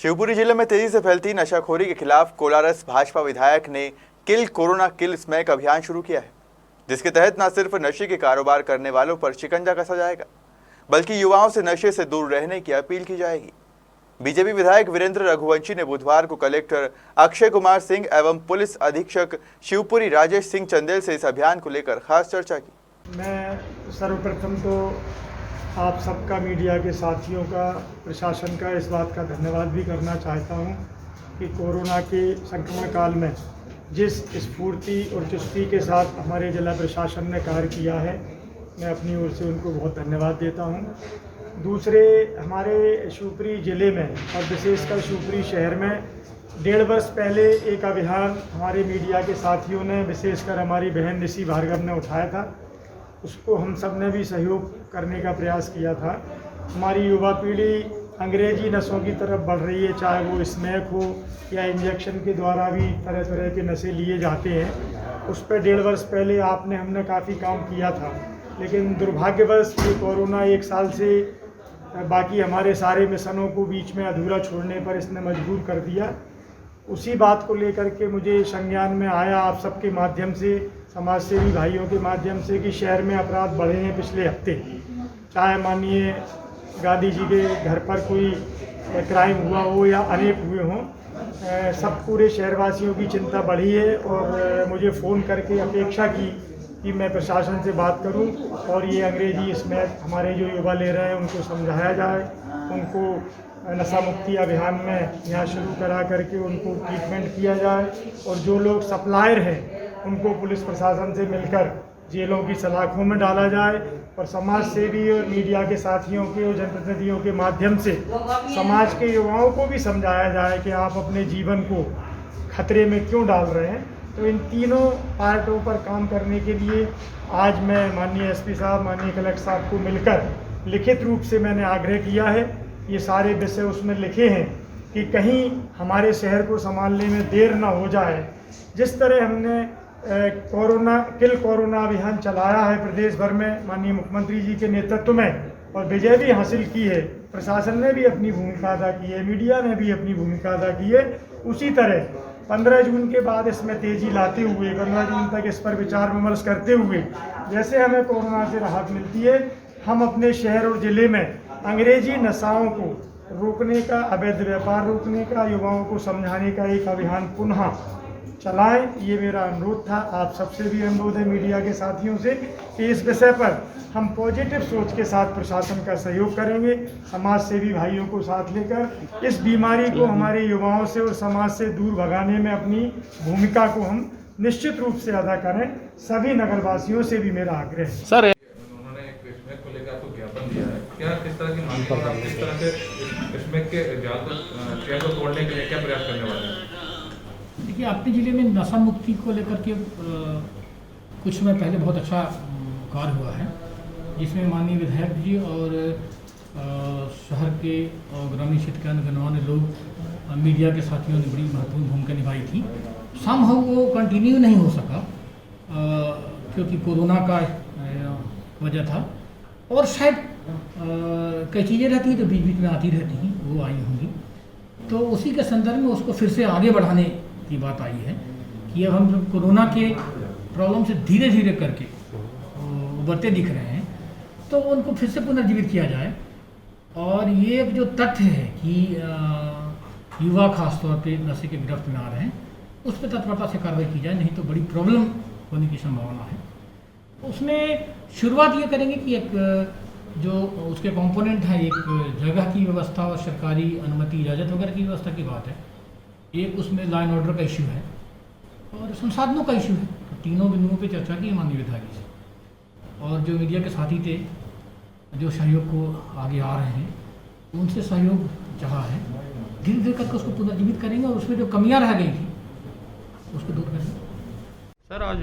शिवपुरी जिले में तेजी से फैलती नशाखोरी के खिलाफ कोलारस भाजपा विधायक ने किल कोरोना किल स्मैक अभियान शुरू किया है, जिसके तहत न सिर्फ नशे के कारोबार करने वालों पर शिकंजा कसा जाएगा, बल्कि युवाओं से नशे से दूर रहने की अपील की जाएगी। बीजेपी विधायक वीरेंद्र रघुवंशी ने बुधवार को कलेक्टर अक्षय कुमार सिंह एवं पुलिस अधीक्षक शिवपुरी राजेश सिंह चंदेल से इस अभियान को लेकर खास चर्चा की। मैं सर्वप्रथम तो आप सबका, मीडिया के साथियों का, प्रशासन का इस बात का धन्यवाद भी करना चाहता हूं कि कोरोना के संक्रमण काल में जिस स्फूर्ति और चुस्ती के साथ हमारे जिला प्रशासन ने कार्य किया है, मैं अपनी ओर से उनको बहुत धन्यवाद देता हूं। दूसरे, हमारे शिवपुरी ज़िले में और विशेषकर शिवपुरी शहर में 1.5 वर्ष पहले एक अभियान हमारे मीडिया के साथियों ने, विशेषकर हमारी बहन ऋषि भार्गव ने उठाया था। उसको हम सब ने भी सहयोग करने का प्रयास किया था। हमारी युवा पीढ़ी अंग्रेजी नशों की तरफ बढ़ रही है, चाहे वो स्मैक हो या इंजेक्शन के द्वारा भी तरह तरह के नशे लिए जाते हैं। उस पर 1.5 वर्ष पहले हमने काफ़ी काम किया था, लेकिन दुर्भाग्यवश ये कोरोना 1 साल से बाकी हमारे सारे मिशनों को बीच में अधूरा छोड़ने पर इसने मजबूर कर दिया। उसी बात को लेकर के मुझे संज्ञान में आया आप सबके माध्यम से, समाजसेवी भाइयों के माध्यम से, कि शहर में अपराध बढ़े हैं पिछले हफ्ते। चाहे माननीय गांधी जी के घर पर कोई क्राइम हुआ हो या अनेक हुए हों, सब पूरे शहरवासियों की चिंता बढ़ी है और मुझे फ़ोन करके अपेक्षा की कि मैं प्रशासन से बात करूं और ये अंग्रेजी स्मैक हमारे जो युवा ले रहे हैं उनको समझाया जाए, उनको नशा मुक्ति अभियान में यहाँ शुरू करा करके उनको ट्रीटमेंट किया जाए, और जो लोग सप्लायर हैं उनको पुलिस प्रशासन से मिलकर जेलों की सलाखों में डाला जाए, और समाज सेवी और मीडिया के साथियों के और जनप्रतिनिधियों के माध्यम से समाज के युवाओं को भी समझाया जाए कि आप अपने जीवन को खतरे में क्यों डाल रहे हैं। तो इन तीनों पार्टों पर काम करने के लिए आज मैं माननीय एसपी साहब, माननीय कलेक्टर साहब को मिलकर लिखित रूप से मैंने आग्रह किया है। ये सारे विषय उसमें लिखे हैं कि कहीं हमारे शहर को संभालने में देर ना हो जाए। जिस तरह हमने कोरोना अभियान चलाया है प्रदेश भर में माननीय मुख्यमंत्री जी के नेतृत्व में, और विजय भी हासिल की है, प्रशासन ने भी अपनी भूमिका अदा की है, मीडिया ने भी अपनी भूमिका अदा की है, उसी तरह 15 जून के बाद इसमें तेज़ी लाते हुए 15 जून तक इस पर विचार विमर्श करते हुए जैसे हमें कोरोना से राहत मिलती है, हम अपने शहर और ज़िले में अंग्रेजी नशाओं को रोकने का, अवैध व्यापार रोकने का, युवाओं को समझाने का एक अभियान पुनः चलाएं। ये मेरा अनुरोध था। आप सबसे भी अनुरोध है, मीडिया के साथियों से, कि इस विषय पर हम पॉजिटिव सोच के साथ प्रशासन का सहयोग करेंगे, समाज सेवी भाइयों को साथ लेकर इस बीमारी को हमारे युवाओं से और समाज से दूर भगाने में अपनी भूमिका को हम निश्चित रूप से अदा करें। सभी नगरवासियों से भी मेरा आग्रह है। सर, उन्होंने एक स्मैक को लेकर आपको ज्ञापन दिया है, क्या किस तरह की मांग है, आप किस तरह से स्मैक के जाल को तोड़ने के लिए क्या प्रयास करने वाले हैं? देखिए, अपने ज़िले में नशा मुक्ति को लेकर के कुछ समय पहले बहुत अच्छा कार्य हुआ है, जिसमें माननीय विधायक जी और शहर के और ग्रामीण क्षेत्र के अन्य गणमान्य लोग, मीडिया के साथियों ने बड़ी महत्वपूर्ण भूमिका निभाई थी। समहाउ वो कंटिन्यू नहीं हो सका क्योंकि कोरोना का वजह था, और शायद कई चीज़ें रहती हैं जो बीच बीच में आती रहती हैं, वो आई होंगी। तो उसी के संदर्भ में उसको फिर से आगे बढ़ाने की बात आई है कि अब हम कोरोना के प्रॉब्लम से धीरे धीरे करके उभरते दिख रहे हैं, तो उनको फिर से पुनर्जीवित किया जाए। और ये जो तथ्य है कि युवा खासतौर पे नशे के गिरफ्त में आ रहे हैं, उस पर तत्परता से कार्रवाई की जाए, नहीं तो बड़ी प्रॉब्लम होने की संभावना है। उसमें शुरुआत ये करेंगे कि एक जो उसके कंपोनेंट है, एक जगह की व्यवस्था और सरकारी अनुमति इजाज़त वगैरह की व्यवस्था की बात है, एक उसमें लॉ एंड ऑर्डर का इश्यू है और संसाधनों का इश्यू है। तो तीनों बिंदुओं पे चर्चा की माननीय विधायक जी से, और जो मीडिया के साथी थे जो सहयोग को आगे आ रहे हैं, उनसे सहयोग चाहा है। धीरे धीरे करके उसको पुनर्जीवित करेंगे और उसमें जो कमियाँ रह गई थी उसको दूर करेंगे। सर, आज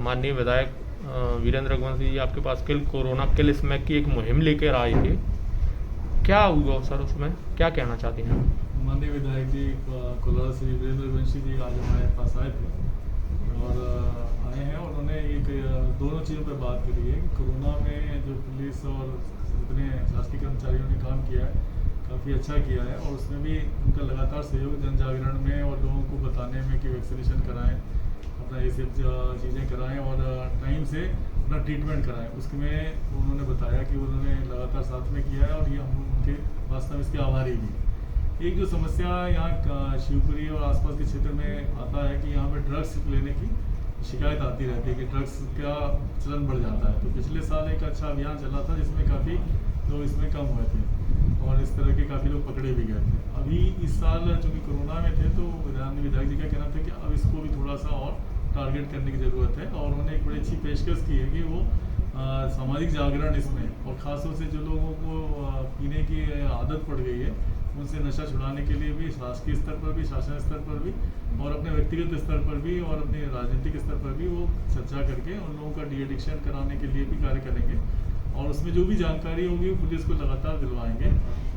माननीय विधायक वीरेंद्र रघुवंशी जी आपके पास कोरोना किल स्मैक की एक मुहिम लेकर आए थे, क्या हुआ सर, उसमें क्या कहना चाहते हैं? माननीय विधायक जी कोलारस से वीरेंद्र रघुवंशी जी आज हमारे पास आए थे और आए हैं। उन्होंने एक दोनों चीज़ों पर बात करी है। कोरोना में जो पुलिस और जितने शासकीय कर्मचारियों ने काम किया है, काफ़ी अच्छा किया है, और उसमें भी लगातार सहयोग जन जागरण में और लोगों को बताने में कि वैक्सीनेशन कराएं, अपना ये सब चीज़ें कराएं और टाइम से अपना ट्रीटमेंट कराएं। उसमें उन्होंने बताया कि उन्होंने लगातार साथ में किया है और ये हम उनके वास्तव में इसके आभारी भी। एक जो समस्या यहाँ शिवपुरी और आसपास के क्षेत्र में आता है कि यहाँ पे ड्रग्स लेने की शिकायत आती रहती है कि ड्रग्स का चलन बढ़ जाता है। तो पिछले साल एक अच्छा अभियान चला था जिसमें काफ़ी लोग इसमें कम हुए थे और इस तरह के काफ़ी लोग पकड़े भी गए थे। अभी इस साल चूँकि कोरोना में थे तो विधायक जी का कहना था कि अब इसको भी थोड़ा सा और टारगेट करने की ज़रूरत है और उन्होंने एक बड़ी अच्छी पेशकश की है कि वो सामाजिक जागरण इसमें और ख़ासतौर से जो लोगों को पीने की आदत पड़ गई है उनसे नशा छुड़ाने के लिए भी शासकीय स्तर पर भी, शासन स्तर पर भी और अपने व्यक्तिगत स्तर पर भी और अपने राजनीतिक स्तर पर भी वो चर्चा करके उन लोगों का डी एडिक्शन कराने के लिए भी कार्य करेंगे और उसमें जो भी जानकारी होगी पुलिस को लगातार दिलवाएंगे।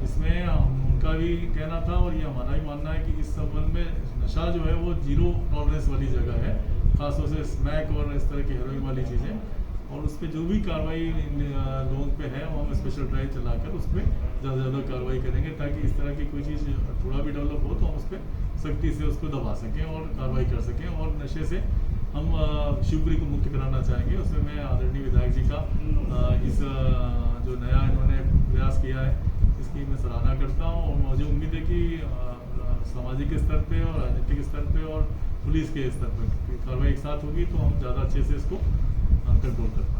इसमें उनका भी कहना था और ये हमारा भी मानना है कि इस संबंध में नशा जो है वो जीरो टॉलरेंस वाली जगह है, खासतौर से स्मैक और इस तरह की हेरोइन वाली चीज़ें, और उस पर जो भी कार्रवाई लोगों पे है वो हम स्पेशल ड्राइव चलाकर उस पर ज़्यादा से ज़्यादा कार्रवाई करेंगे ताकि इस तरह की कोई चीज़ थोड़ा भी डेवलप हो तो हम उस पर सख्ती से उसको दबा सकें और कार्रवाई कर सकें। और नशे से हम शिवपुरी को मुक्त कराना चाहेंगे। उसमें मैं आदरणीय विधायक जी का इस जो नया इन्होंने प्रयास किया है इसकी मैं सराहना करता हूँ और मुझे उम्मीद है कि सामाजिक स्तर पे और राजनीतिक स्तर पे और पुलिस के स्तर पर कार्रवाई एक साथ होगी तो हम ज़्यादा अच्छे से इसको कंट्रोल कर पाएंगे।